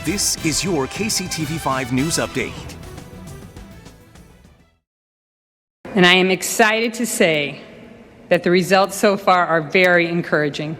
This is your KCTV5 News Update. And I am excited to say that the results so far are very encouraging.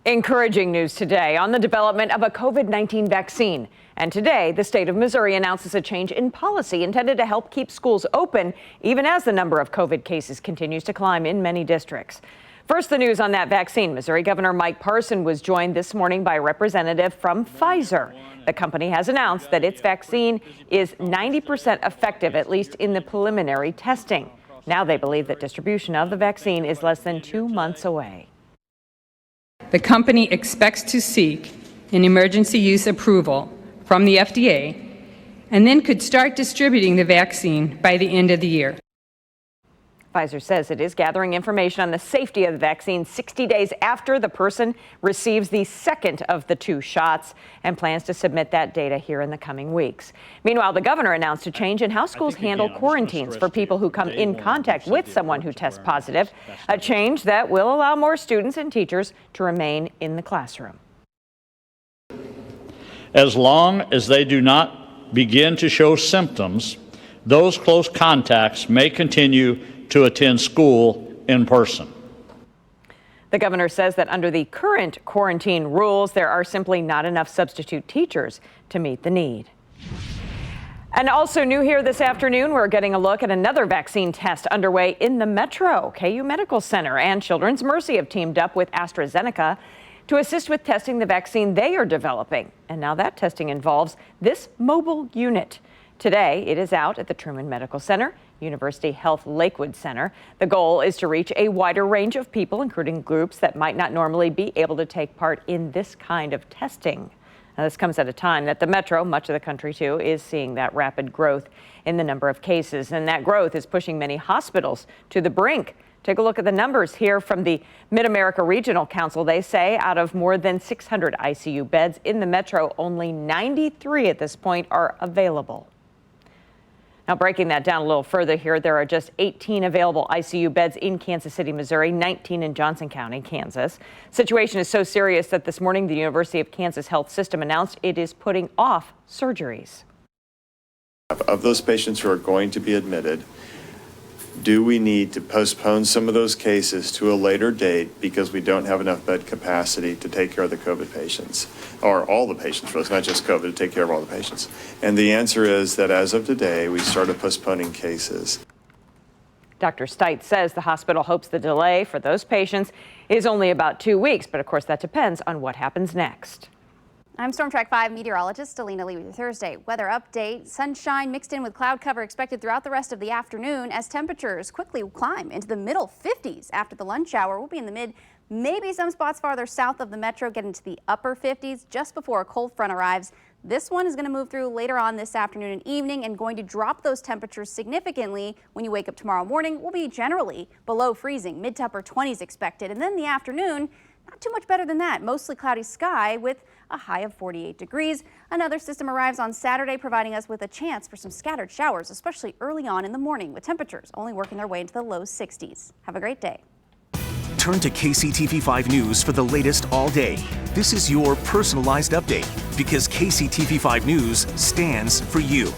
Encouraging news today on the development of a COVID-19 vaccine. And today, the state of Missouri announces a change in policy intended to help keep schools open, even as the number of COVID cases continues to climb in many districts. First, the news on that vaccine. Missouri Governor Mike Parson was joined this morning by a representative from Pfizer. The company has announced that its vaccine is 90% effective, at least in the preliminary testing. Now they believe that distribution of the vaccine is less than 2 months away. The company expects to seek an emergency use approval from the FDA and then could start distributing the vaccine by the end of the year. Pfizer says it is gathering information on the safety of the vaccine 60 days after the person receives the second of the 2 shots and plans to submit that data here in the coming weeks. Meanwhile, the governor announced a change in how schools handle quarantines for people who come in contact with someone who tests positive, a change that will allow more students and teachers to remain in the classroom. As long as they do not begin to show symptoms, those close contacts may continue to attend school in person. The governor says that under the current quarantine rules, there are simply not enough substitute teachers to meet the need. And also new here this afternoon, we're getting a look at another vaccine test underway in the Metro. KU Medical Center and Children's Mercy have teamed up with AstraZeneca to assist with testing the vaccine they are developing. And now that testing involves this mobile unit. Today, it is out at the Truman Medical Center, University Health Lakewood Center. The goal is to reach a wider range of people, including groups that might not normally be able to take part in this kind of testing. Now, this comes at a time that the Metro, much of the country too, is seeing that rapid growth in the number of cases. And that growth is pushing many hospitals to the brink. Take a look at the numbers here from the Mid-America Regional Council. They say out of more than 600 ICU beds in the Metro, only 93 at this point are available. Now, breaking that down a little further here, there are just 18 available ICU beds in Kansas City, Missouri, 19 in Johnson County, Kansas. Situation is so serious that this morning the University of Kansas Health System announced it is putting off surgeries. Of those patients who are going to be admitted, do we need to postpone some of those cases to a later date because we don't have enough bed capacity to take care of the COVID patients, or all the patients for us, not just COVID, to take care of all the patients? And the answer is that as of today, we started postponing cases. Dr. Steit says the hospital hopes the delay for those patients is only about 2 weeks, but of course that depends on what happens next. I'm Storm Track 5 meteorologist Alina Lee with your Thursday weather update. Sunshine mixed in with cloud cover expected throughout the rest of the afternoon as temperatures quickly climb into the middle 50s after the lunch hour. We'll be in the mid, maybe some spots farther south of the metro get into the upper 50s just before a cold front arrives. This one is going to move through later on this afternoon and evening and going to drop those temperatures significantly. When you wake up tomorrow morning, we'll be generally below freezing, mid to upper 20s expected. And then the afternoon, not too much better than that. Mostly cloudy sky with a high of 48 degrees. Another system arrives on Saturday, providing us with a chance for some scattered showers, especially early on in the morning, with temperatures only working their way into the low 60s. Have a great day. Turn to KCTV5 News for the latest all day. This is your personalized update because KCTV5 News stands for you.